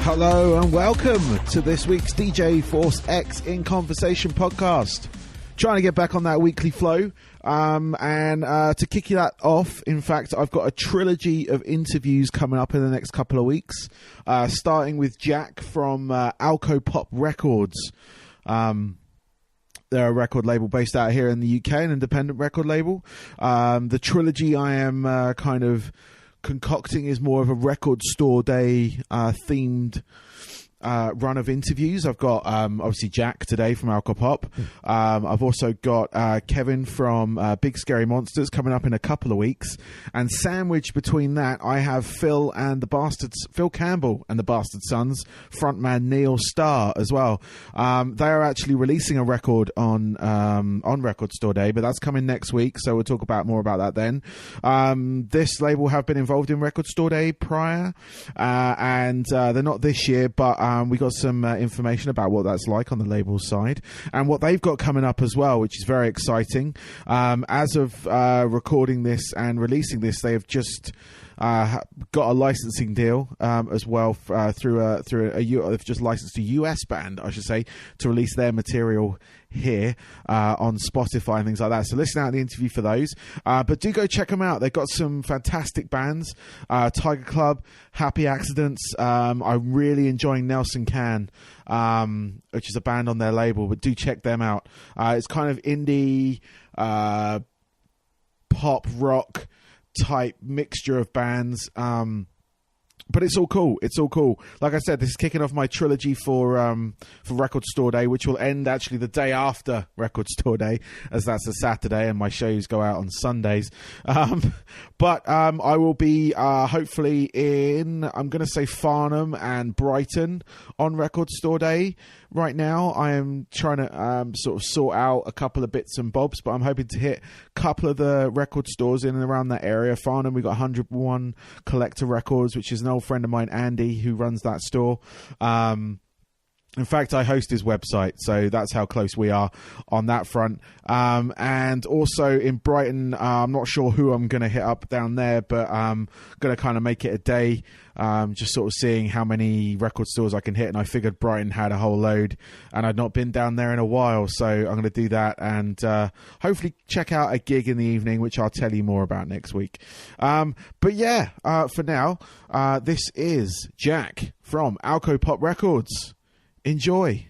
Hello and welcome to this week's DJ Force X in Conversation podcast. Trying to get back on that weekly flow, and to kick that off, in fact, I've got a trilogy of interviews coming up in the next couple of weeks, starting with Jack from Alcopop Records. They're a record label based out here in the UK, an independent record label. The trilogy I am kind of concocting is more of a record store day themed run of interviews. I've got obviously Jack today from Alcopop. I've also got Kevin from Big Scary Monsters coming up in a couple of weeks, and sandwiched between that I have Phil Campbell and the Bastard Sons frontman Neil Starr as well. They are actually releasing a record on Record Store Day, but that's coming next week, so we'll talk more about that then. This label have been involved in Record Store Day prior, and they're not this year, but we got some information about what that's like on the label side and what they've got coming up as well, which is very exciting. As of recording this and releasing this, they have just got a licensing deal as well through they've just licensed a US band, I should say, to release their material here on Spotify and things like that. So listen out to the interview for those, but do go check them out. They've got some fantastic bands, Tiger Club, Happy Accidents. I'm really enjoying Nelson Can, which is a band on their label, but do check them out. It's kind of indie pop rock type mixture of bands, but it's all cool. It's all cool. Like I said, this is kicking off my trilogy for Record Store Day, which will end actually the day after Record Store Day, as that's a Saturday and my shows go out on Sundays. But I will be hopefully in, I'm going to say Farnham and Brighton on Record Store Day. Right now, I am trying to sort of sort out a couple of bits and bobs, but I'm hoping to hit a couple of the record stores in and around that area. Farnham, we've got 101 Collector Records, which is an old friend of mine, Andy, who runs that store. In fact, I host his website, so that's how close we are on that front. And also in Brighton, I'm not sure who I'm going to hit up down there, but I'm going to kind of make it a day, just sort of seeing how many record stores I can hit. And I figured Brighton had a whole load, and I'd not been down there in a while, so I'm going to do that and hopefully check out a gig in the evening, which I'll tell you more about next week. But yeah, for now, this is Jack from Alcopop Records. Enjoy.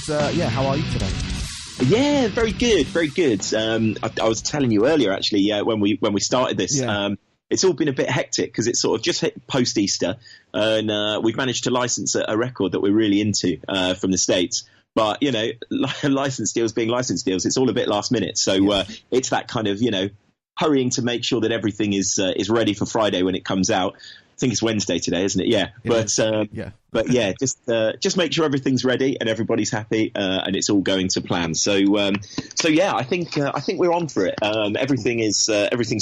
And how are you today? Yeah, very good, very good. I was telling you earlier, actually, when we started this. Yeah. It's all been a bit hectic because it's sort of just hit post-Easter, and we've managed to license a record that we're really into from the States. But, you know, license deals being license deals, it's all a bit last minute. So it's that kind of, hurrying to make sure that everything is ready for Friday when it comes out. I think it's Wednesday today, isn't it? Yeah. But yeah, just make sure everything's ready and everybody's happy, and it's all going to plan. So yeah, I think we're on for it. Everything's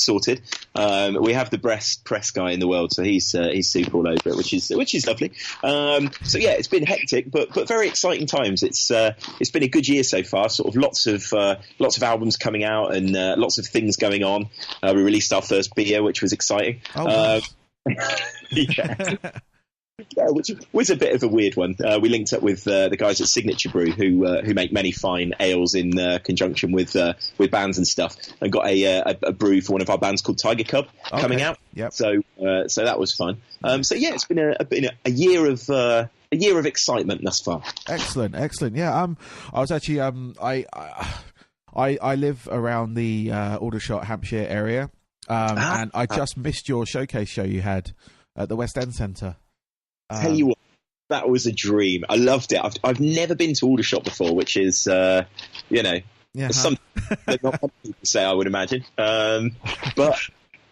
sorted. We have the best press guy in the world, so he's super all over it, which is lovely. So yeah, it's been hectic, but very exciting times. It's been a good year so far. Sort of lots of albums coming out and lots of things going on. We released our first beer, which was exciting. Oh, yeah. Yeah, which was a bit of a weird one. We linked up with the guys at Signature Brew, who make many fine ales in conjunction with bands and stuff, and got a brew for one of our bands called Tiger Cub coming out. Yep. So that was fun. So yeah, it's been a year of excitement thus far. Excellent. Yeah. I was actually I live around the Aldershot, Hampshire area. And I just missed your showcase show you had at the West End Centre. Tell you what, that was a dream. I loved it. I've never been to Aldershot before, which is, something that not many people say, I would imagine. But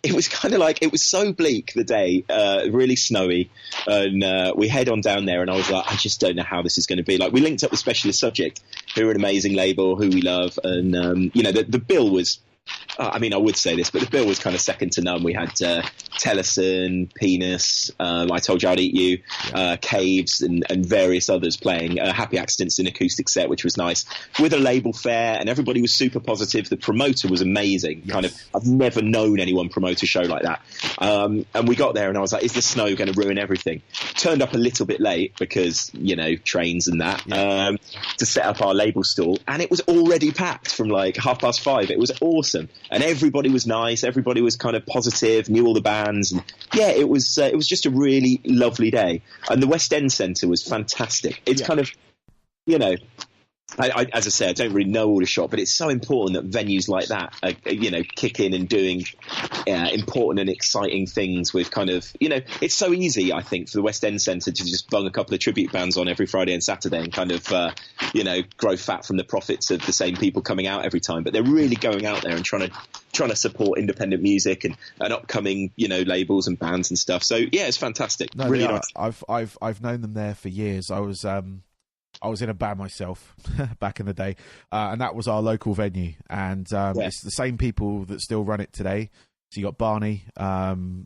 it was kind of like, it was so bleak the day, really snowy, and we head on down there, and I was like, I just don't know how this is going to be. Like, we linked up with Specialist Subject, who are an amazing label, who we love, and, the bill was I mean, I would say this, but the bill was kind of second to none. We had Tellison, Penis, I Told You I'd Eat You, Caves, and various others playing. Happy Accidents, an acoustic set, which was nice, with a label fair, and everybody was super positive. The promoter was amazing. Yes. Kind of, I've never known anyone promote a show like that. And we got there, and I was like, is the snow going to ruin everything? Turned up a little bit late because, trains and that, to set up our label stall, and it was already packed from like 5:30. It was awesome, and everybody was nice. Everybody was kind of positive, knew all the bands, and it was just a really lovely day. And the West End Centre was fantastic. It's kind of, as I say, I don't really know all the shop, but it's so important that venues like that, kick in and doing important and exciting things with kind of, it's so easy, I think, for the West End Centre to just bung a couple of tribute bands on every Friday and Saturday and kind of, grow fat from the profits of the same people coming out every time. But they're really going out there and trying to support independent music and upcoming, labels and bands and stuff. So yeah, it's fantastic. No, really nice. I've known them there for years. I was in a band myself back in the day, and that was our local venue. And it's the same people that still run it today. So you got Barney, who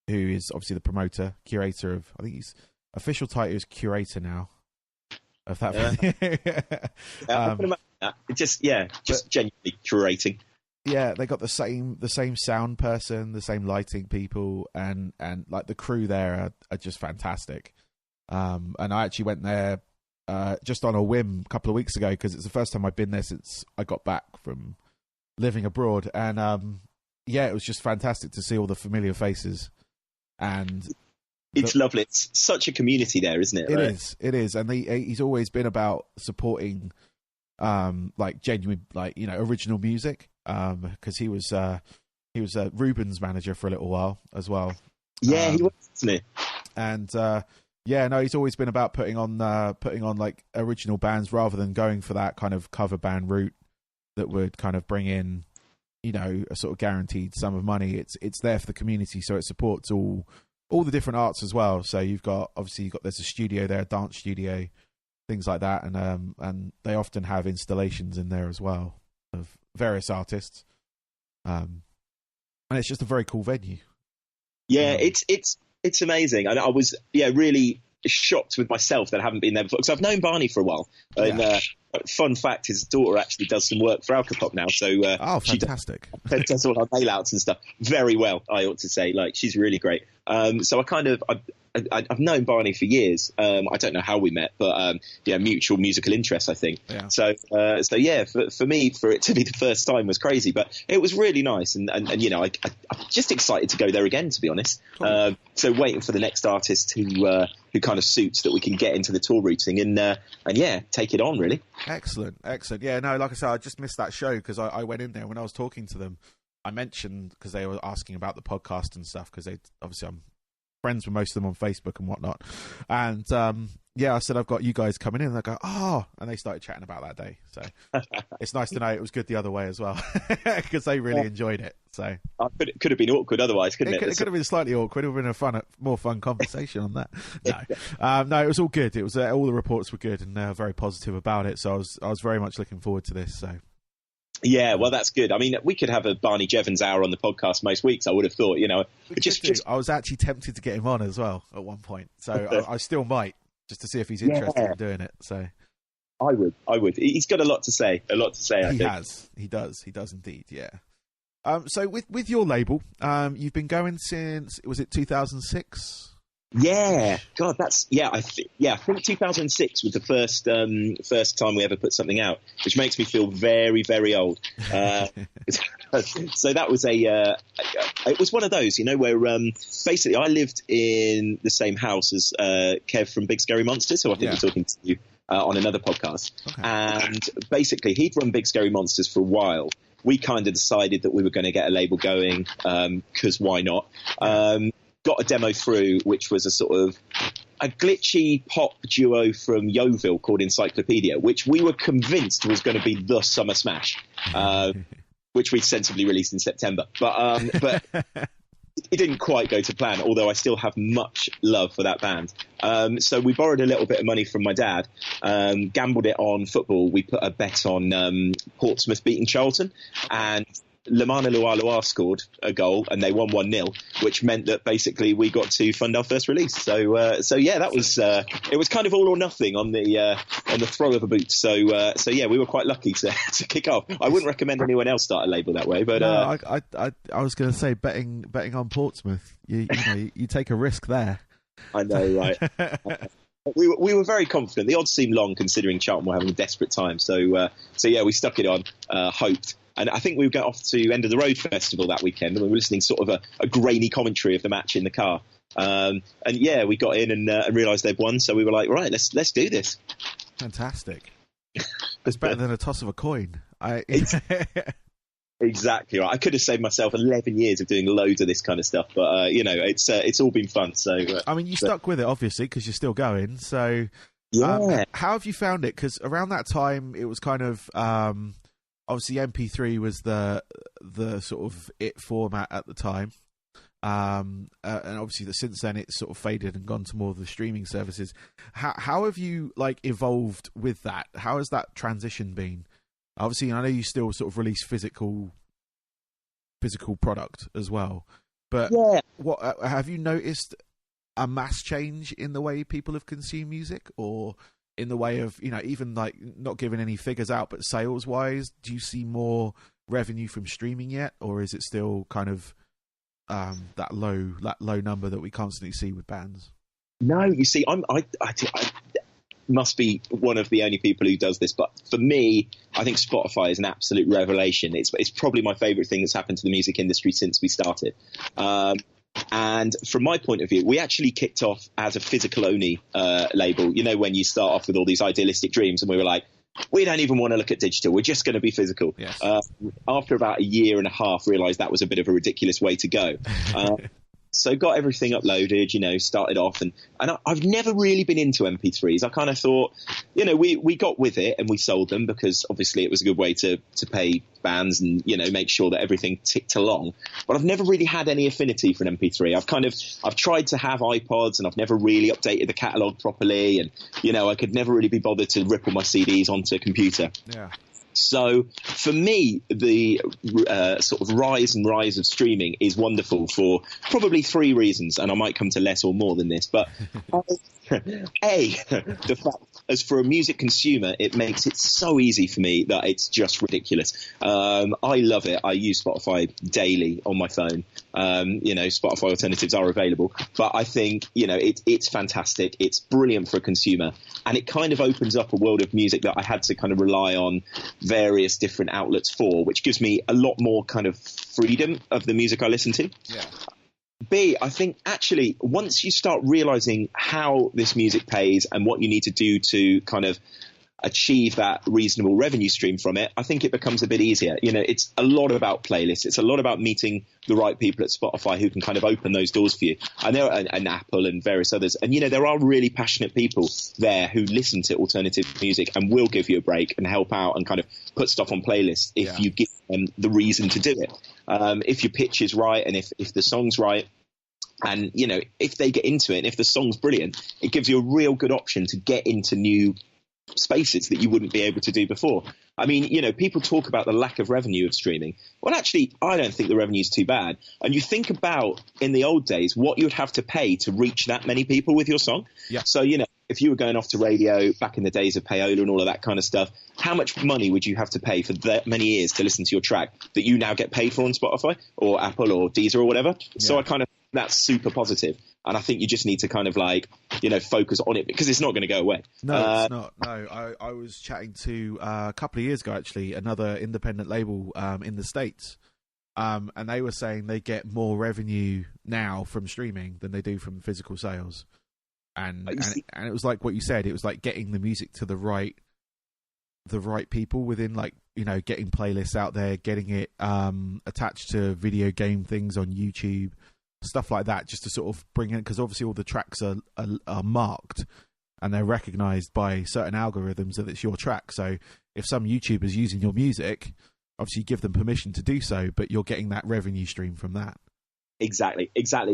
is obviously the promoter, curator of, I think his official title is curator now of that venue. I can imagine that. Just genuinely curating. Yeah, they got the same sound person, the same lighting people, and like the crew there are just fantastic. And I actually went there just on a whim a couple of weeks ago because it's the first time I've been there since I got back from living abroad, and it was just fantastic to see all the familiar faces, and it's lovely. It's such a community there, isn't it? It is, and he's always been about supporting like genuine, like original music, because he was Ruben's manager for a little while as well. Yeah, he was, wasn't he? And he's always been about putting on like original bands rather than going for that kind of cover band route that would kind of bring in, a sort of guaranteed sum of money. It's there for the community, so it supports all the different arts as well. So there's a studio there, a dance studio, things like that, and they often have installations in there as well of various artists. And it's just a very cool venue. Yeah, it's amazing. And I was really shocked with myself that I haven't been there before, because I've known Barney for a while. And fun fact, his daughter actually does some work for Alcopop now. So fantastic. She does all our mail outs and stuff very well, I ought to say. Like, she's really great. So I've known Barney for years. I don't know how we met, but mutual musical interest, I think. Yeah. So for me, for it to be the first time was crazy, but it was really nice, and I'm just excited to go there again, to be honest. Cool. So waiting for the next artist who kind of suits that we can get into the tour routing and take it on, really. Excellent. Yeah, no, like I said, I just missed that show because I went in there when I was talking to them. I mentioned, because they were asking about the podcast and stuff, because obviously I'm friends with most of them on Facebook and whatnot. And I said, I've got you guys coming in. And they go, oh, and they started chatting about that day. So it's nice to know it was good the other way as well, because they really enjoyed it. So it could have been awkward otherwise, couldn't it? It could have been slightly awkward. It would have been a more fun conversation on that. No, it was all good. It was all the reports were good and very positive about it. So I was very much looking forward to this. So. Yeah, well, that's good. I mean, we could have a Barney Jevons hour on the podcast most weeks, I would have thought, I was actually tempted to get him on as well at one point. So I still might, just to see if he's interested in doing it. So I would. He's got a lot to say, I think. He does indeed, yeah. So with your label, you've been going since, was it 2006? Yeah, God, I think 2006 was the first time we ever put something out, which makes me feel very, very old. So that was it was one of those, where basically I lived in the same house as Kev from Big Scary Monsters, who I think we're talking to you on another podcast. Okay. And basically he'd run Big Scary Monsters for a while. We kind of decided that we were going to get a label going, because why not? Got a demo through, which was a sort of a glitchy pop duo from Yeovil called Encyclopedia, which we were convinced was going to be the summer smash, which we sensibly released in September. But it didn't quite go to plan, although I still have much love for that band. So we borrowed a little bit of money from my dad, gambled it on football. We put a bet on Portsmouth beating Charlton, and Lamana Lualua scored a goal and they won 1-0, which meant that basically we got to fund our first release. So yeah, that was it was kind of all or nothing on the throw of a boot. So yeah, we were quite lucky to kick off. I wouldn't recommend anyone else start a label that way, but no, I was going to say betting on Portsmouth. You know, you take a risk there. I know, right? We were very confident. The odds seemed long considering Charlton were having a desperate time. So yeah, we stuck it on, hoped. And I think we got off to End of the Road Festival that weekend, and we were listening sort of a grainy commentary of the match in the car. And yeah, we got in and realised they'd won. So we were like, right, let's do this. Fantastic. It's better than a toss of a coin. Exactly right. I could have saved myself 11 years of doing loads of this kind of stuff, but it's all been fun. So I mean, you stuck with it obviously because you're still going. So yeah, how have you found it? Because around that time, it was kind of obviously MP3 was the sort of it format at the time, and obviously since then it's sort of faded and gone to more of the streaming services. How have you like evolved with that? How has that transition been? Obviously, I know you still sort of release physical product as well, but yeah. What have you noticed a mass change in the way people have consumed music, or in the way of, you know, even like not giving any figures out, but sales wise, do you see more revenue from streaming yet, or is it still kind of that low number that we constantly see with bands? No, you see, I must be one of the only people who does this, but for me, I think Spotify is an absolute revelation. It's probably my favourite thing that's happened to the music industry since we started. And from my point of view, we actually kicked off as a physical only label. You know, when you start off with all these idealistic dreams, and we were like, we don't even want to look at digital. We're just going to be physical. Yes. After about a year and a half, realised that was a bit of a ridiculous way to go. So got everything uploaded, you know, started off, and I've never really been into MP3s. I kind of thought, you know, we got with it and we sold them because obviously it was a good way to pay bands and, you know, make sure that everything ticked along. But I've never really had any affinity for an MP3. I've tried to have iPods and I've never really updated the catalogue properly, and, you know, I could never really be bothered to rip all my CDs onto a computer. Yeah. So for me, the sort of rise of streaming is wonderful for probably three reasons, and I might come to less or more than this. But the fact, as for a music consumer, it makes it so easy for me that it's just ridiculous. I love it. I use Spotify daily on my phone. You know, Spotify alternatives are available, but I think, you know, it's fantastic. It's brilliant for a consumer, and it kind of opens up a world of music that I had to kind of rely on various different outlets for, which gives me a lot more kind of freedom of the music I listen to. Yeah. B, I think actually once you start realizing how this music pays and what you need to do to kind of achieve that reasonable revenue stream from it, I think it becomes a bit easier. You know, it's a lot about playlists. It's a lot about meeting the right people at Spotify who can kind of open those doors for you. And there are, and Apple and various others. And, you know, there are really passionate people there who listen to alternative music and will give you a break and help out and kind of put stuff on playlists if you give them the reason to do it. If your pitch is right and if the song's right, and, you know, if they get into it and if the song's brilliant, it gives you a real good option to get into new spaces that you wouldn't be able to do before. I mean, you know, people talk about the lack of revenue of streaming. Well, actually, I don't think the revenue is too bad. And you think about, in the old days, what you would have to pay to reach that many people with your song. Yeah. So, you know, if you were going off to radio back in the days of payola and all of that kind of stuff, how much money would you have to pay for that many years to listen to your track that you now get paid for on Spotify or Apple or Deezer or whatever? Yeah. So I kind of, that's super positive. And I think you just need to kind of like, you know, focus on it because it's not going to go away. No, it's not. No, I was chatting to a couple of years ago, actually, another independent label in the States. And they were saying they get more revenue now from streaming than they do from physical sales. And it was like what you said. It was like getting the music to the right people within, like, you know, getting playlists out there, getting it attached to video game things on YouTube, stuff like that, just to sort of bring in, because obviously all the tracks are marked and they're recognized by certain algorithms that it's your track. So if some YouTuber's using your music, obviously you give them permission to do so, but you're getting that revenue stream from that. Exactly.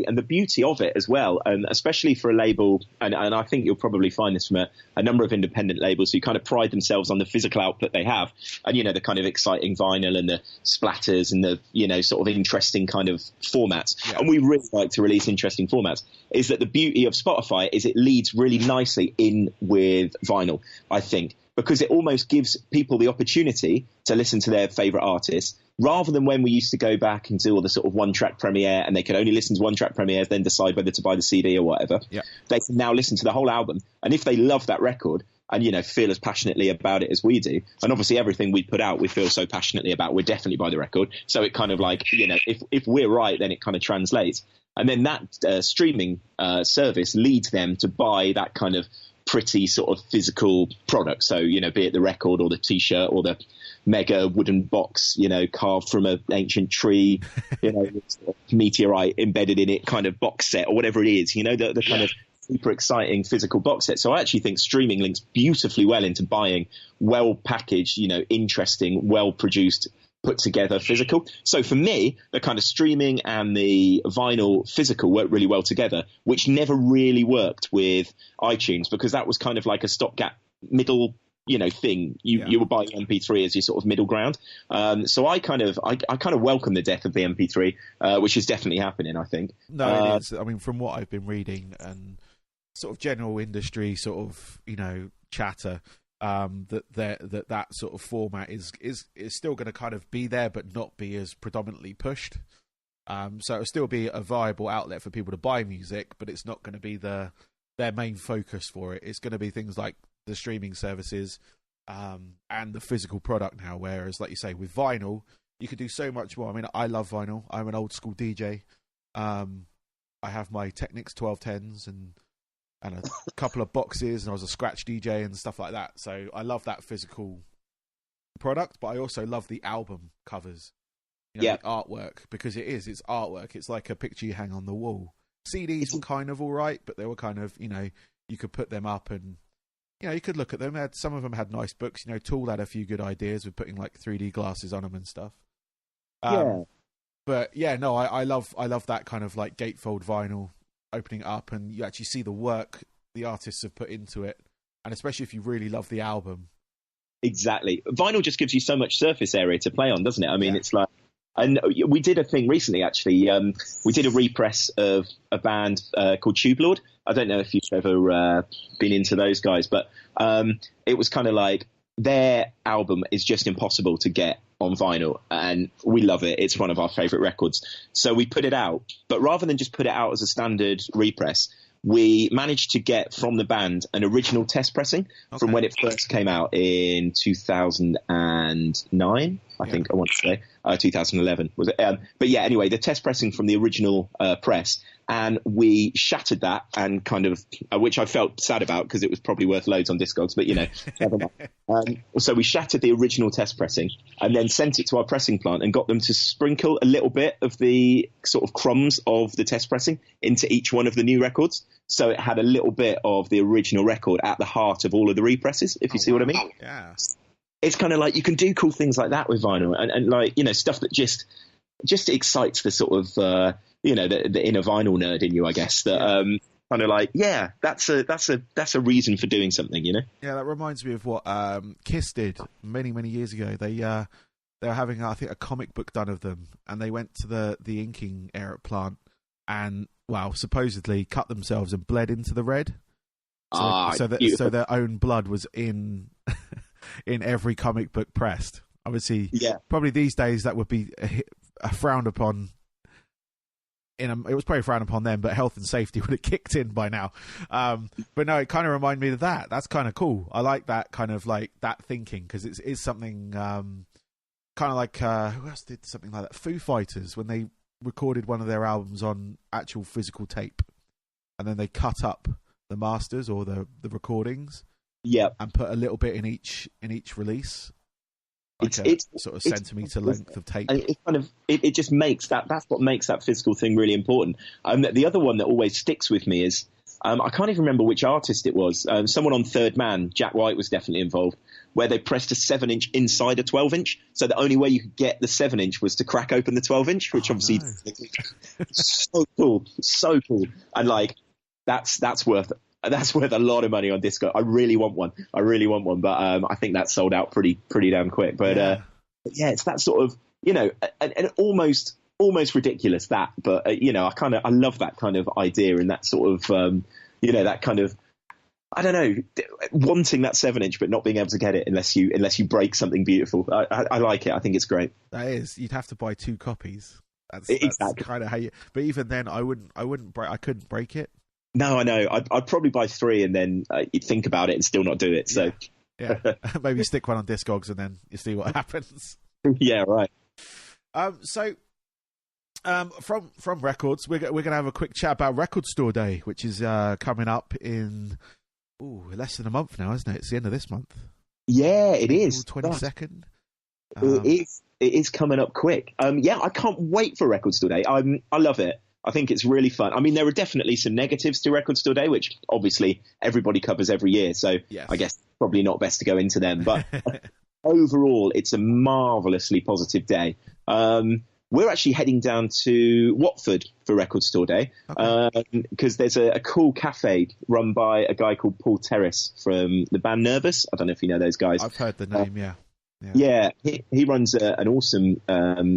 And the beauty of it as well, and especially for a label, and I think you'll probably find this from a number of independent labels who kind of pride themselves on the physical output they have, and, the kind of exciting vinyl and the splatters and the, sort of interesting kind of formats. Yeah. And we really like to release interesting formats. Is that the beauty of Spotify is it leads really nicely in with vinyl, I think, because it almost gives people the opportunity to listen to their favourite artists, rather than when we used to go back and do all the sort of one-track premiere and they could only listen to one-track premieres, then decide whether to buy the CD or whatever. Yeah. They can now listen to the whole album. And if they love that record and, feel as passionately about it as we do, and obviously everything we put out we feel so passionately about, we're definitely buy the record. So it kind of like, if we're right, then it kind of translates. And then that streaming service leads them to buy that kind of pretty sort of physical product. So, be it the record or the T-shirt or the mega wooden box, carved from an ancient tree, with meteorite embedded in it kind of box set or whatever it is, the kind of super exciting physical box set. So I actually think streaming links beautifully well into buying well packaged, interesting, well produced, put together physical. So for me, the kind of streaming and the vinyl physical work really well together, which never really worked with iTunes, because that was kind of like a stopgap middle thing. You would buy MP3 as your sort of middle ground. So I kind of welcome the death of the MP3, which is definitely happening, I think. No, it is. I mean, from what I've been reading and sort of general industry sort of, chatter, that sort of format is still going to kind of be there, but not be as predominantly pushed. So it'll still be a viable outlet for people to buy music, but it's not going to be their main focus for it. It's going to be things like the streaming services and the physical product now, whereas, like you say, with vinyl you could do so much more. I mean, I love vinyl. I'm an old school DJ. I have my Technics 1210s and a couple of boxes, and I was a scratch DJ and stuff like that, so I love that physical product, but I also love the album covers, the artwork, because it's artwork. It's like a picture you hang on the wall. CDs were kind of all right, but they were kind of, you could put them up and you could look at them. Some of them had nice books. Tool had a few good ideas with putting like 3D glasses on them and stuff. But yeah, no, I love that kind of like gatefold vinyl, opening it up and you actually see the work the artists have put into it, and especially if you really love the album. Exactly. Vinyl just gives you so much surface area to play on, doesn't it? I mean, it's like, and we did a thing recently, actually. We did a repress of a band called Tube Lord. I don't know if you've ever been into those guys, but it was kind of like their album is just impossible to get on vinyl, and we love it. It's one of our favorite records. So we put it out, but rather than just put it out as a standard repress, we managed to get from the band an original test pressing from when it first came out in 2009, I think I want to say. 2011 was it? But yeah, anyway, the test pressing from the original press, and we shattered that, and kind of, which I felt sad about because it was probably worth loads on Discogs, but never mind. So we shattered the original test pressing and then sent it to our pressing plant and got them to sprinkle a little bit of the sort of crumbs of the test pressing into each one of the new records. So it had a little bit of the original record at the heart of all of the represses, if you see what I mean. Yeah. It's kind of like you can do cool things like that with vinyl, and like, stuff that just excites the sort of, the inner vinyl nerd in you, I guess, that, kind of like, that's a reason for doing something, Yeah, that reminds me of what Kiss did many, many years ago. They were having, I think, a comic book done of them, and they went to the inking plant and, supposedly cut themselves and bled into the red. So their own blood was in in every comic book pressed. Obviously, probably these days that would be frowned upon. It was probably frowned upon then, but health and safety would have kicked in by now. But no, it kind of reminded me of that. That's kind of cool. I like that kind of like that thinking, because it is something kind of like who else did something like that? Foo Fighters, when they recorded one of their albums on actual physical tape, and then they cut up the masters or the recordings, and put a little bit in each release. Like it's sort of centimetre length of tape. It just makes that's what makes that physical thing really important. The other one that always sticks with me is I can't even remember which artist it was. Someone on Third Man, Jack White, was definitely involved, where they pressed a 7-inch inside a 12-inch. So the only way you could get the 7-inch was to crack open the 12-inch, which obviously so cool, so cool. And like that's worth a lot of money on Disco. I really want one, but I think that sold out pretty damn quick. But yeah, it's that sort of, you know, and almost ridiculous that, but I love that kind of idea and that sort of that kind of, I don't know, wanting that 7-inch but not being able to get it unless you break something beautiful. I like it. I think it's great. That is, you'd have to buy 2 copies. That's exactly kind of how you. But even then, I couldn't break it. No, I know. I'd probably buy 3 and then you'd think about it and still not do it. So yeah. Maybe stick one on Discogs and then you see what happens. Yeah, right. So from records, we're gonna have a quick chat about Record Store Day, which is coming up in less than a month now, isn't it? It's the end of this month. Yeah, it is. 22nd. It is coming up quick. Yeah, I can't wait for Record Store Day. I love it. I think it's really fun. I mean, there are definitely some negatives to Record Store Day, which obviously everybody covers every year. So yes. I guess probably not best to go into them. But overall, it's a marvellously positive day. We're actually heading down to Watford for Record Store Day because there's a cool cafe run by a guy called Paul Terrace from the band Nervous. I don't know if you know those guys. I've heard the name, yeah. Yeah, he runs an awesome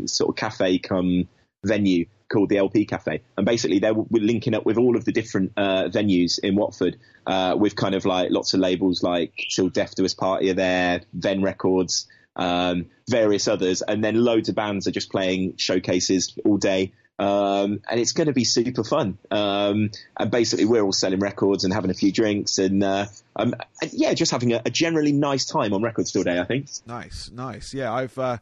sort of cafe come venue called the LP Cafe, and basically we're linking up with all of the different venues in Watford with kind of like lots of labels like Till Death Do Us Party are there, Ven Records, various others, and then loads of bands are just playing showcases all day, and it's going to be super fun. And basically we're all selling records and having a few drinks and yeah, just having a generally nice time on Record Store Day, I think. Nice. Yeah, I've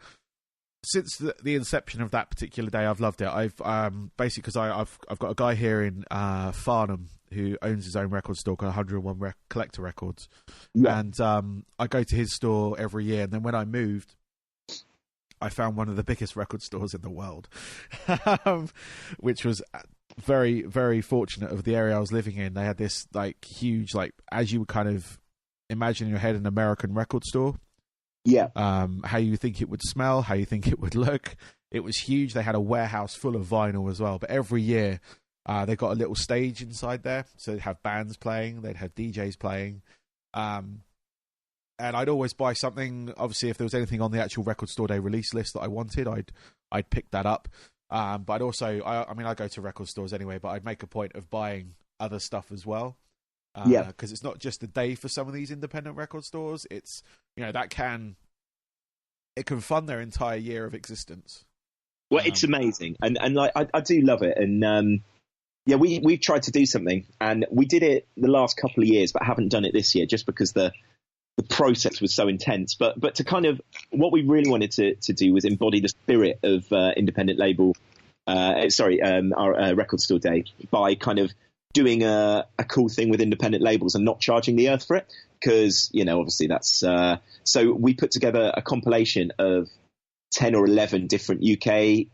since the inception of that particular day, I've loved it. I've basically because I've got a guy here in Farnham who owns his own record store called 101 Collector Records, and I go to his store every year. And then when I moved, I found one of the biggest record stores in the world, which was very, very fortunate of the area I was living in. They had this like huge, like as you would kind of imagine in your head, an American record store. Yeah. How you think it would smell, how you think it would look. It was huge. They had a warehouse full of vinyl as well. But every year, they got a little stage inside there. So they'd have bands playing, they'd have DJs playing. And I'd always buy something. Obviously, if there was anything on the actual Record Store Day release list that I wanted, I'd pick that up. But I'd also, I go to record stores anyway, but I'd make a point of buying other stuff as well. Because it's not just a day for some of these independent record stores. It's, it can fund their entire year of existence. Well, it's amazing, and like I do love it, and yeah, we've tried to do something, and we did it the last couple of years, but haven't done it this year just because the process was so intense. But to kind of what we really wanted to do was embody the spirit of independent label, our Record Store Day by kind of doing a cool thing with independent labels and not charging the earth for it, because obviously that's so we put together a compilation of 10 or 11 different UK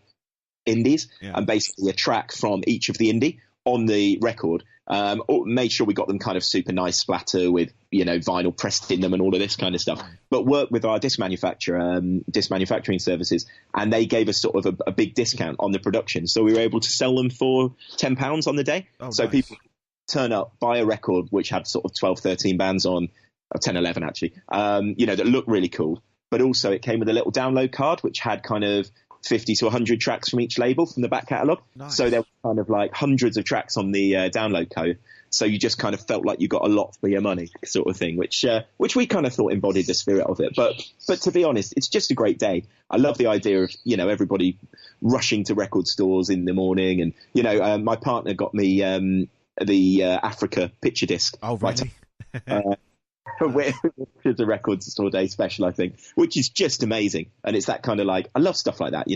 indies, and basically a track from each of the indie on the record. Made sure we got them kind of super nice splatter with vinyl pressed in them and all of this kind of stuff, but worked with our disc manufacturing services, and they gave us sort of a big discount on the production, so we were able to sell them for £10 on the day. So nice. People turn up, buy a record which had sort of 12, 13 bands on, or 10, 11 actually, that looked really cool, but also it came with a little download card which had kind of 50 to 100 tracks from each label from the back catalogue. Nice. So there were kind of like hundreds of tracks on the download code. So you just kind of felt like you got a lot for your money, sort of thing, which we kind of thought embodied the spirit of it. But to be honest, it's just a great day. I love the idea of, everybody rushing to record stores in the morning. And, my partner got me the Africa picture disc. Oh, really? Which is a Record Store Day special, I think, which is just amazing. And it's that kind of like, I love stuff like that,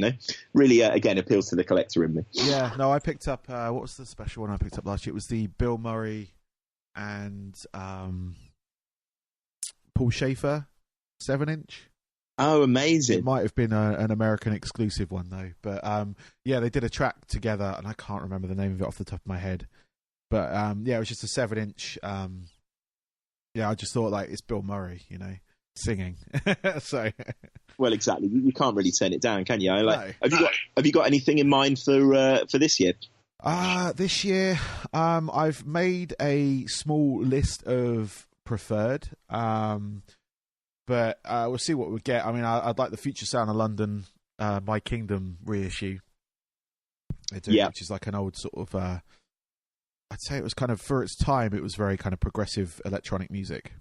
really, again, appeals to the collector in me. Yeah, no, I picked up, what was the special one I picked up last year? It was the Bill Murray and Paul Schaefer 7-inch. Oh, amazing. It might have been an American exclusive one, though. But, yeah, they did a track together, and I can't remember the name of it off the top of my head. But yeah, it was just a 7-inch. Yeah, I just thought like it's Bill Murray, singing. So well, exactly. You can't really turn it down, can you? No. Have you got anything in mind for this year? This year, I've made a small list of preferred, but we'll see what we get. I mean, I'd like the Future Sound of London, My Kingdom reissue. Which is like an old sort of. I'd say it was kind of, for its time, it was very kind of progressive electronic music.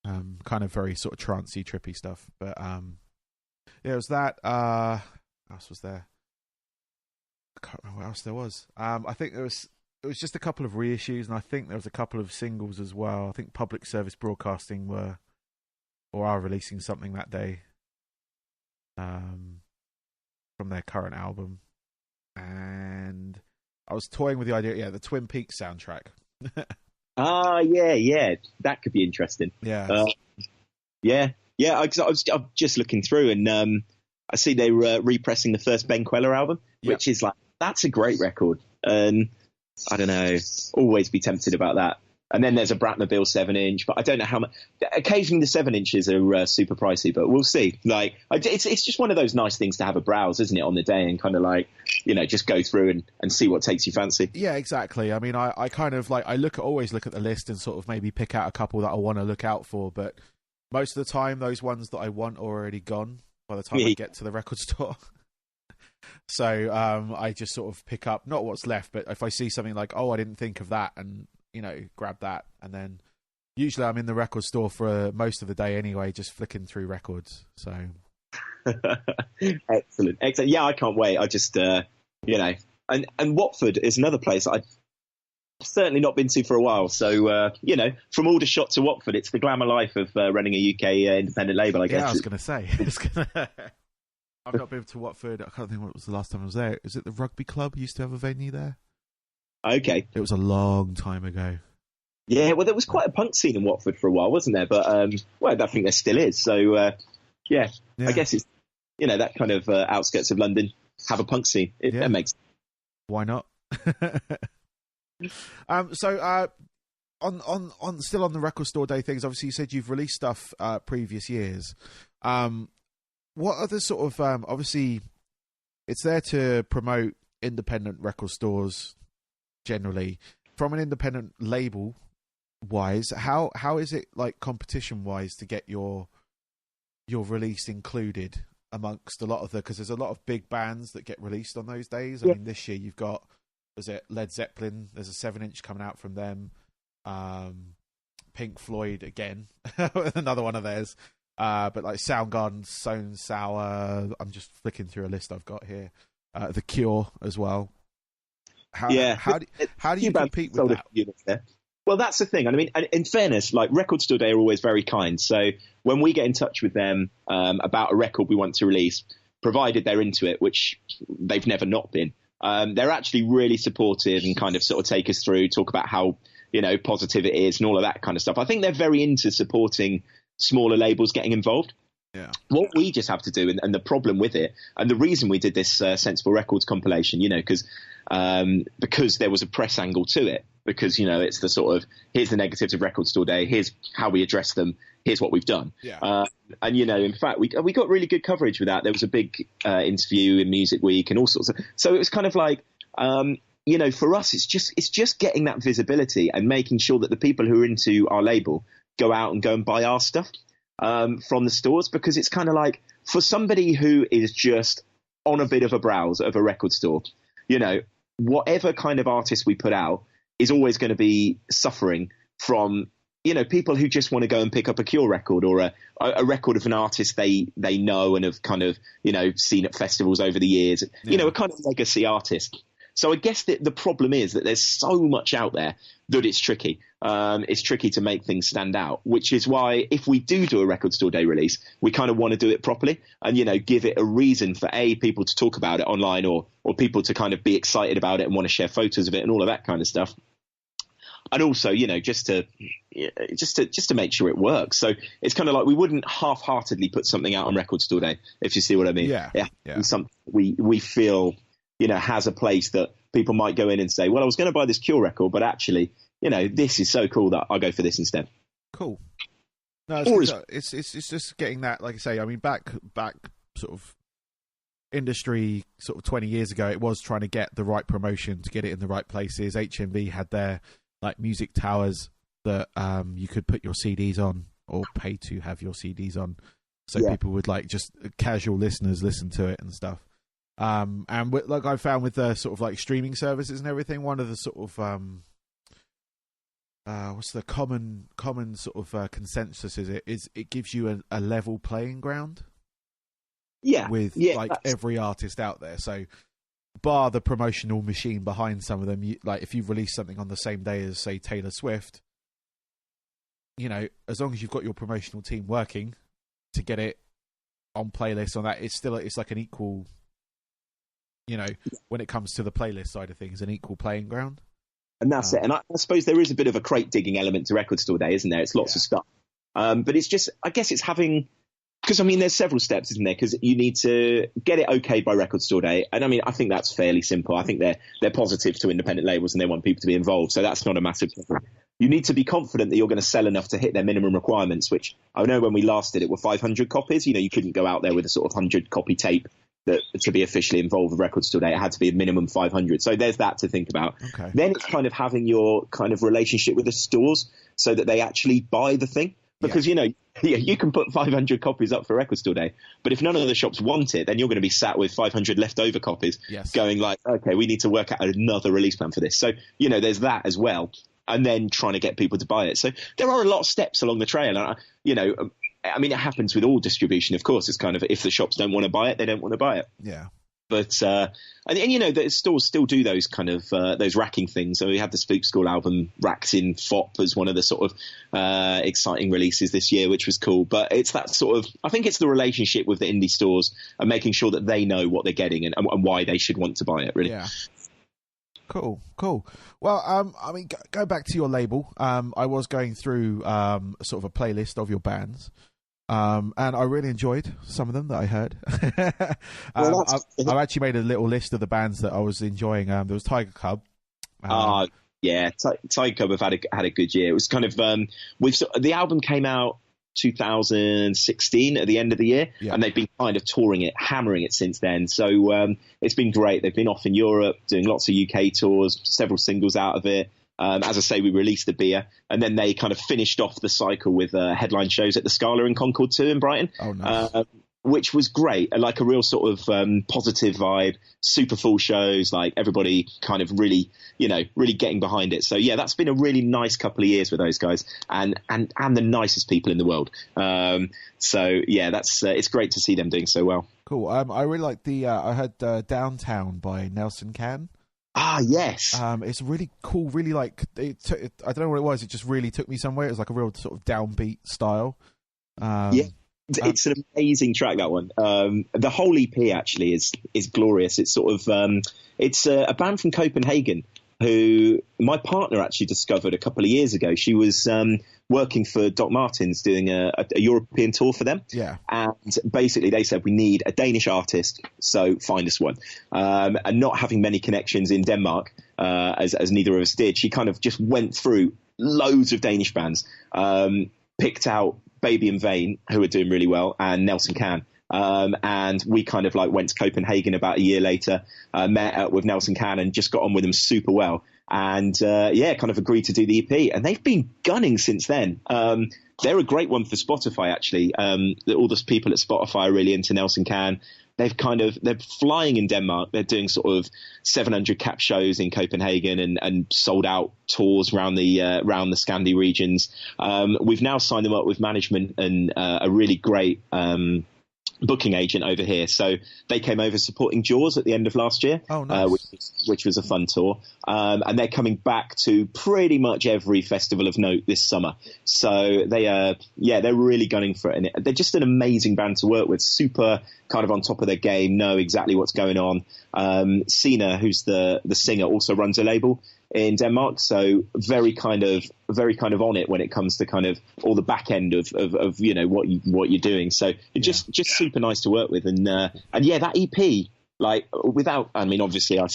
Kind of very sort of trancey, trippy stuff. But yeah, it was that. What else was there? I can't remember what else there was. I think it was just a couple of reissues, and I think there was a couple of singles as well. I think Public Service Broadcasting are releasing something that day from their current album. And I was toying with the idea, the Twin Peaks soundtrack. Yeah, that could be interesting. Yeah. I'm just looking through, and I see they were repressing the first Ben Queller album, which is like, that's a great record. And I don't know, always be tempted about that. And then there's a Bratmobile 7-inch, but I don't know how much. Occasionally the 7-inches are super pricey, but we'll see. Like, it's just one of those nice things to have a browse, isn't it, on the day, and kind of like, just go through and see what takes you fancy. Yeah, exactly. I mean, I kind of like, always look at the list and sort of maybe pick out a couple that I want to look out for, but most of the time those ones that I want are already gone by the time I get to the record store. So I just sort of pick up, not what's left, but if I see something like, I didn't think of that, and grab that. And then usually I'm in the record store for most of the day anyway, just flicking through records. So excellent. Yeah, I can't wait. I just and Watford is another place I've certainly not been to for a while. So from Aldershot to Watford, it's the glamour life of running a UK independent label, I guess. Yeah, I was going to say. I've not been to Watford. I can't think what was the last time I was there. Is it the rugby club used to have a venue there? Okay. It was a long time ago. Yeah, well, there was quite a punk scene in Watford for a while, wasn't there? But, I think there still is. So, I guess it's, that kind of outskirts of London have a punk scene. That makes sense. Why not? So, on still on the record store day things, obviously you said you've released stuff previous years. What are the sort of, obviously, it's there to promote independent record stores generally. From an independent label wise, how is it like competition wise to get your release included amongst a lot of because there's a lot of big bands that get released on those days. I mean, this year you've got, was it Led Zeppelin? There's a 7-inch coming out from them. Pink Floyd again, another one of theirs. But like Soundgarden, Stone Sour. I'm just flicking through a list I've got here. The Cure as well. How do you compete with that? Well, that's the thing. I mean, in fairness, like Record Store Day are always very kind. So when we get in touch with them about a record we want to release, provided they're into it, which they've never not been, they're actually really supportive and kind of sort of take us through, talk about how, positive it is and all of that kind of stuff. I think they're very into supporting smaller labels getting involved. Yeah. What we just have to do, and the problem with it, and the reason we did this Sensible Records compilation, because there was a press angle to it, because, it's the sort of, here's the negatives of Record Store Day, here's how we address them, here's what we've done. Yeah. And, in fact, we got really good coverage with that. There was a big interview in Music Week and all sorts of, so it was kind of like, for us, it's just getting that visibility and making sure that the people who are into our label go out and go and buy our stuff from the stores, because it's kind of like, for somebody who is just on a bit of a browse of a record store, whatever kind of artist we put out is always going to be suffering from, people who just want to go and pick up a Cure record or a record of an artist they know and have kind of, seen at festivals over the years, a kind of legacy artist. So I guess that the problem is that there's so much out there that it's tricky. It's tricky to make things stand out, which is why if we do a Record Store Day release, we kind of want to do it properly and, give it a reason for people to talk about it online or people to kind of be excited about it and want to share photos of it and all of that kind of stuff. And also, just to make sure it works. So it's kind of like we wouldn't half-heartedly put something out on Record Store Day, if you see what I mean. Yeah. Something we feel, has a place that people might go in and say, well, I was going to buy this Cure record, but actually, this is so cool that I'll go for this instead. Cool. No, it's just getting that, like I say, I mean, back sort of industry sort of 20 years ago, it was trying to get the right promotion to get it in the right places. HMV had their like music towers that you could put your CDs on or pay to have your CDs on, so people would like just casual listeners listen to it and stuff. And like I found with the sort of like streaming services and everything, one of the sort of what's the common sort of consensus is it gives you a level playing ground. With like every artist out there. So bar the promotional machine behind some of them, like if you've released something on the same day as say Taylor Swift, as long as you've got your promotional team working to get it on playlists on that, it's like an equal, when it comes to the playlist side of things, an equal playing ground. And that's it. And I suppose there is a bit of a crate digging element to Record Store Day, isn't there? It's lots of stuff. But it's just, I guess it's having, because I mean, there's several steps, isn't there? Because you need to get it okayed by Record Store Day, and I mean, I think that's fairly simple. I think they're positive to independent labels and they want people to be involved, so that's not a massive problem. You need to be confident that you're going to sell enough to hit their minimum requirements, which I know when we last did it were 500 copies. You couldn't go out there with a sort of 100 copy tape that to be officially involved with Record Store Day. It had to be a minimum 500. So there's that to think about. Okay. Then it's kind of having your kind of relationship with the stores so that they actually buy the thing. Because, you can put 500 copies up for Record Store Day, but if none of the shops want it, then you're going to be sat with 500 leftover copies going like, okay, we need to work out another release plan for this. So, there's that as well. And then trying to get people to buy it. So there are a lot of steps along the trail. And, I mean, it happens with all distribution, of course. It's kind of, if the shops don't want to buy it, they don't want to buy it. Yeah. But, the stores still do those kind of, those racking things. So we had the Spook School album racked in FOP as one of the sort of, exciting releases this year, which was cool. But it's that sort of, I think it's the relationship with the indie stores and making sure that they know what they're getting and why they should want to buy it, really. Yeah. Cool. Well, I mean, go back to your label. I was going through, sort of a playlist of your bands. And I really enjoyed some of them that I heard. I've actually made a little list of the bands that I was enjoying. There was Tiger Cub. Tiger Cub have had a good year. It was kind of the album came out 2016 at the end of the year, and they've been kind of touring it, hammering it since then. So it's been great. They've been off in Europe doing lots of UK tours, several singles out of it. As I say, we released the beer, and then they kind of finished off the cycle with headline shows at the Scala and Concord 2 in Brighton, which was great. Like a real sort of positive vibe, super full shows, like everybody kind of really, really getting behind it. So yeah, that's been a really nice couple of years with those guys, and the nicest people in the world. So yeah, that's it's great to see them doing so well. Cool. I really like I heard Downtown by Nelson Can. Ah, yes. It's really cool. Really like I don't know what it was. It just really took me somewhere. It was like a real sort of downbeat style. It's an amazing track, that one. The whole EP actually is glorious. It's sort of it's a band from Copenhagen who my partner actually discovered a couple of years ago. She was working for Doc Martens doing a European tour for them. Yeah. And basically they said, we need a Danish artist, so find us one. And not having many connections in Denmark, as neither of us did, she kind of just went through loads of Danish bands, picked out Baby in Vain, who are doing really well, and Nelson Can. And we kind of like went to Copenhagen about a year later, met up with Nelson Can and just got on with them super well. And kind of agreed to do the EP. And they've been gunning since then. They're a great one for Spotify, actually. All those people at Spotify are really into Nelson Can. They're flying in Denmark. They're doing sort of 700 cap shows in Copenhagen and sold out tours around the Scandi regions. We've now signed them up with management and a really great booking agent over here. So they came over supporting Jaws at the end of last year. Oh, nice. Which was a fun tour. And they're coming back to pretty much every festival of note this summer. So they're really gunning for it. And they're just an amazing band to work with, super kind of on top of their game, know exactly what's going on. Sina, who's the singer, also runs a label in Denmark, so very kind of on it when it comes to kind of all the back end of what you're doing. So it's just super nice to work with, and that EP Like, without, I mean, obviously, I'm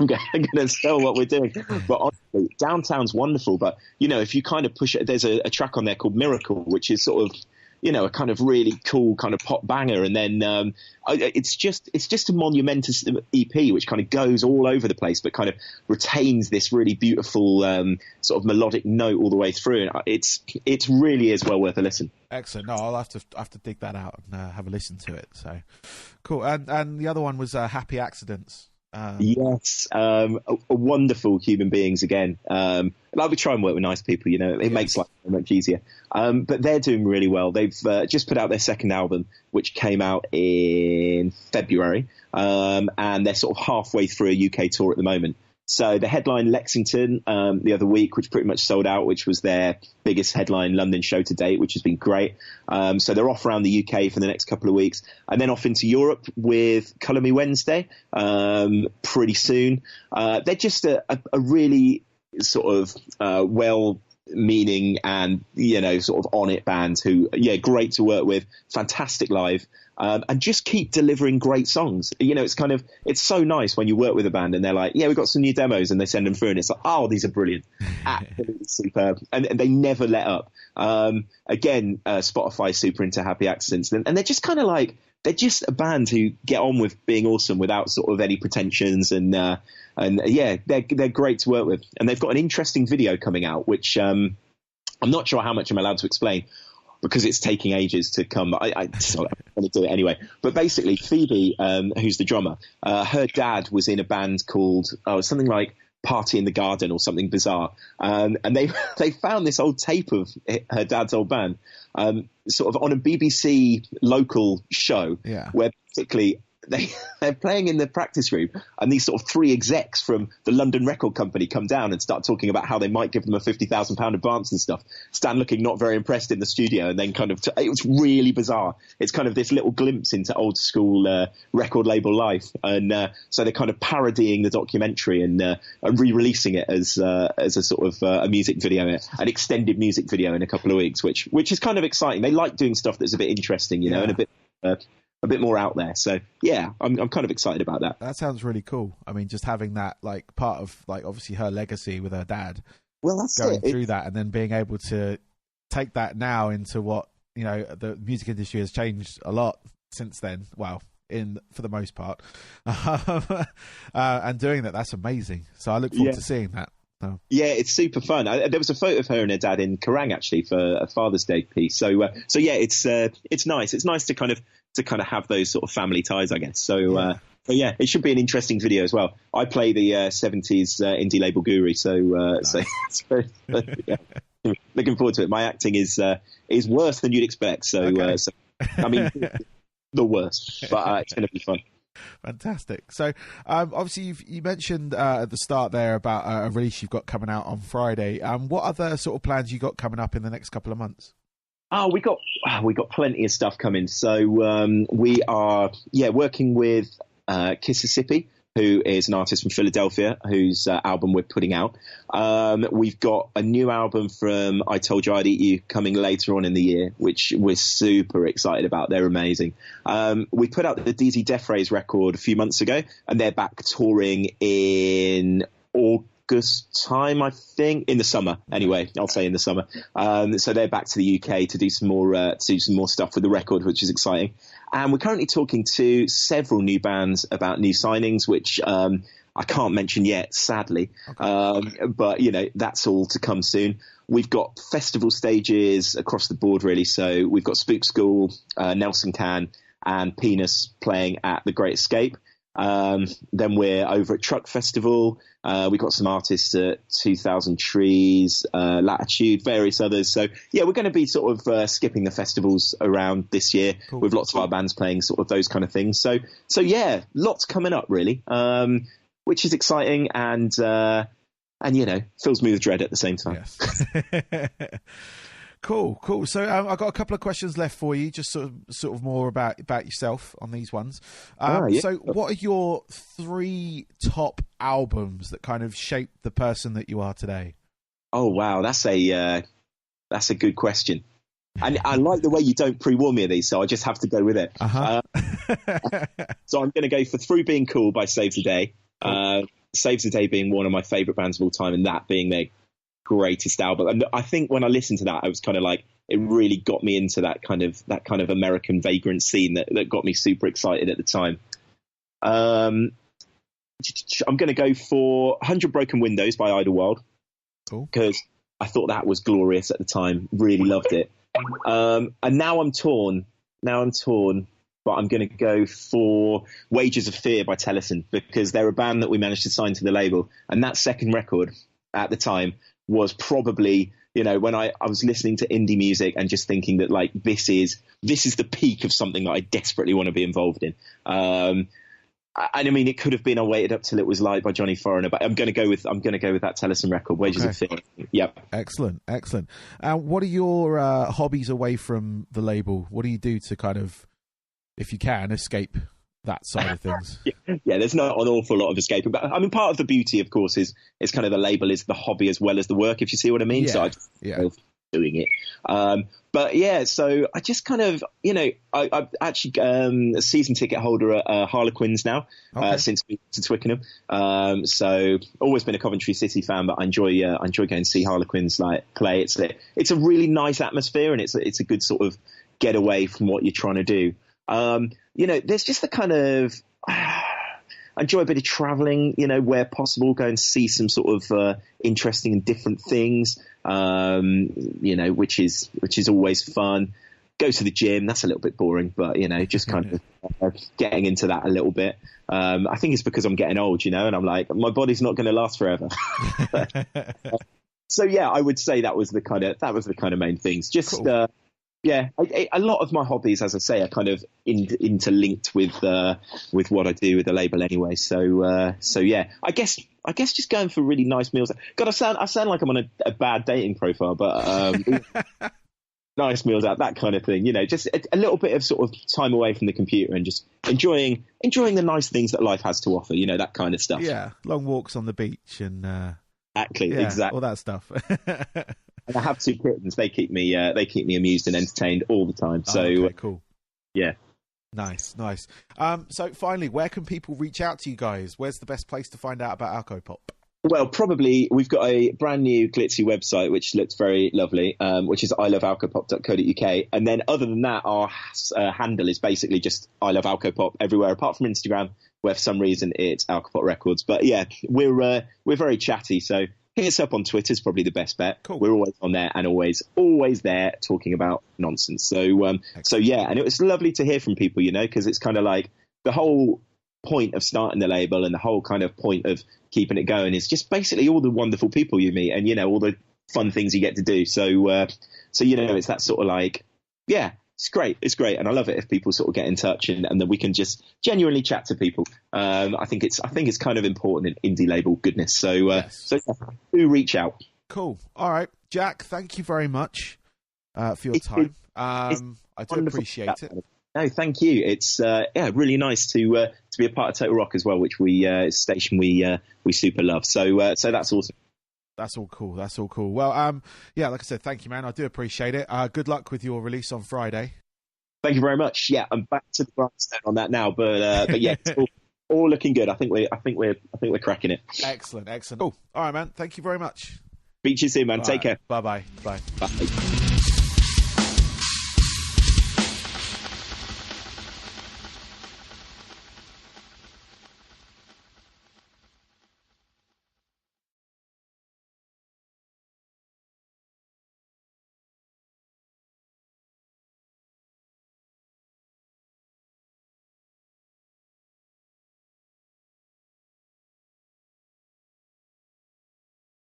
going to sell what we're doing, but honestly, Downtown's wonderful. But, you know, if you kind of push it, there's a track on there called Miracle, which is sort of, you know, a kind of really cool kind of pop banger. And then it's just a monumentous EP, which kind of goes all over the place, but kind of retains this really beautiful sort of melodic note all the way through. And it really is well worth a listen. Excellent. No, I'll have to dig that out and have a listen to it. So cool. And the other one was Happy Accidents. Yes, a wonderful human beings again. Like, we try and work with nice people, you know, it makes life so much easier. But they're doing really well. They've just put out their second album, which came out in February, and they're sort of halfway through a UK tour at the moment. So the headline Lexington the other week, which pretty much sold out, which was their biggest headline London show to date, which has been great. So they're off around the UK for the next couple of weeks, and then off into Europe with Colour Me Wednesday pretty soon. They're just a really sort of well-meaning and, you know, sort of on-it band who, great to work with, fantastic live. And just keep delivering great songs. You know, it's so nice when you work with a band and they're like, yeah, we've got some new demos, and they send them through and it's like, oh, these are brilliant. Absolutely superb. And they never let up. Again, Spotify super into Happy Accidents. And they're just kind of like, they're just a band who get on with being awesome without sort of any pretensions. And they're great to work with. And they've got an interesting video coming out, which I'm not sure how much I'm allowed to explain, because it's taking ages to come. But I'm going to do it anyway. But basically, Phoebe, who's the drummer, her dad was in a band called something like Party in the Garden or something bizarre. And they found this old tape of her dad's old band, sort of on a BBC local show, where basically they're playing in the practice room, and these sort of three execs from the London record company come down and start talking about how they might give them a £50,000 advance and stuff. Stan looking not very impressed in the studio, and then kind of it was really bizarre. It's kind of this little glimpse into old school record label life, and so they're kind of parodying the documentary and re-releasing it as a sort of a music video, an extended music video in a couple of weeks, which is kind of exciting. They like doing stuff that's a bit interesting, you know, and a bit more out there. So yeah, I'm kind of excited about that. That sounds really cool. I mean, just having that like part of like obviously her legacy with her dad. Well, that's going through that, and then being able to take that now into what, you know, the music industry has changed a lot since then. Well, for the most part, and doing that's amazing. So I look forward to seeing that. Oh. Yeah, it's super fun. There was a photo of her and her dad in Kerrang actually for a Father's Day piece. So yeah, it's nice. It's nice to kind of have those sort of family ties, I guess. So yeah, it should be an interesting video as well. I play the 70s indie label Guru, so yeah, looking forward to it. My acting is worse than you'd expect. So I mean, the worst, but it's going to be fun. Fantastic. So obviously you mentioned at the start there about a release you've got coming out on Friday. What other sort of plans you got coming up in the next couple of months? Oh, we got plenty of stuff coming. So we are working with Kississippi, who is an artist from Philadelphia, whose album we're putting out. We've got a new album from I Told You I'd Eat You coming later on in the year, which we're super excited about. They're amazing. We put out the DZ Death Rays record a few months ago, and they're back touring in August time, I think, in the summer. Anyway, I'll say in the summer. So they're back to the UK to do some more stuff with the record, which is exciting. And we're currently talking to several new bands about new signings, which I can't mention yet, sadly. Okay. But, you know, that's all to come soon. We've got festival stages across the board, really. So we've got Spook School, Nelson Can, and Penis playing at the Great Escape. Then we're over at Truck Festival. We've got some artists at 2000 Trees, Latitude, various others. So yeah, we're going to be sort of skipping the festivals around this year. Cool. With lots of our bands playing sort of those kind of things. So yeah, lots coming up really, which is exciting and you know, fills me with dread at the same time. Yes. Cool. So I've got a couple of questions left for you, just sort of more about yourself on these ones. So what are your 3 top albums that kind of shaped the person that you are today? Oh, wow. That's a good question. And I like the way you don't pre-warn me of these, so I just have to go with it. So I'm going to go for Through Being Cool by Save the Day. Cool. Save the Day being one of my favourite bands of all time, and that being their greatest album. And I think when I listened to that, I was kind of like, it really got me into that kind of American vagrant scene that got me super excited at the time. I'm going to go for 100 Broken Windows by Idlewild. Cool. Because I thought that was glorious at the time. Really loved it. And now I'm torn, but I'm going to go for Wages of Fear by Tellison, because they're a band that we managed to sign to the label. And that second record at the time was probably, when I was listening to indie music and just thinking that, like, this is the peak of something that I desperately want to be involved in. And I mean, it could have been I Waited Up Till It Was Light by Johnny Foreigner, but I'm going to go with that Tellison record, Wages of Fear. Yep. Excellent. What are your hobbies away from the label? What do you do to kind of, if you can, escape that side of things? Yeah, there's not an awful lot of escaping, but I mean, part of the beauty, of course, is kind of the label is the hobby as well as the work, if you see what I mean. Yeah. So I just love doing it. But yeah, so I just kind of, I'm actually a season ticket holder at Harlequins now, since we moved to Twickenham. So always been a Coventry City fan, but I enjoy going to see Harlequins play. It's a really nice atmosphere, and it's a good sort of get away from what you're trying to do. There's just the kind of, I enjoy a bit of traveling, where possible, go and see some sort of interesting and different things, which is always fun. Go to the gym, that's a little bit boring, but, just kind of getting into that a little bit. I think it's because I'm getting old, and I'm like, my body's not going to last forever. So, yeah, I would say that was the kind of main things. Just, cool. A lot of my hobbies, as I say, are kind of interlinked with what I do with the label anyway. So yeah, I guess just going for really nice meals. God, I sound like I'm on a bad dating profile, but nice meals out, that kind of thing. Just a little bit of sort of time away from the computer and just enjoying the nice things that life has to offer. That kind of stuff. Yeah, long walks on the beach and exactly all that stuff. And I have 2 kittens. They keep me amused and entertained all the time. So okay, cool. Yeah. Nice. So finally, where can people reach out to you guys? Where's the best place to find out about Alcopop? Well, probably we've got a brand new glitzy website which looks very lovely, which is ilovealcopop.co.uk. And then other than that, our handle is basically just I Love Alcopop everywhere apart from Instagram, where for some reason it's Alcopop Records. But yeah, we're very chatty, so hit us up on Twitter is probably the best bet. Cool. We're always on there and always there talking about nonsense. So yeah, and it was lovely to hear from people, because it's kind of like the whole point of starting the label and the whole kind of point of keeping it going is just basically all the wonderful people you meet and, all the fun things you get to do. So it's that sort of like, yeah, it's great. And I love it if people sort of get in touch and then we can just genuinely chat to people. I think it's kind of important in indie label goodness. So, yes. So do reach out. Cool. All right, Jack, thank you very much for your time. I do appreciate it. No, thank you. It's really nice to be a part of Total Rock as well, which is a station we super love. So that's awesome. That's all cool. Well, yeah, like I said, thank you, man. I do appreciate it. Good luck with your release on Friday. Thank you very much. Yeah, I'm back to the grindstone on that now, but yeah, it's all looking good. I think we're cracking it. Excellent. Cool. All right, man. Thank you very much. Speak to you soon, man. Take care. Bye. Bye.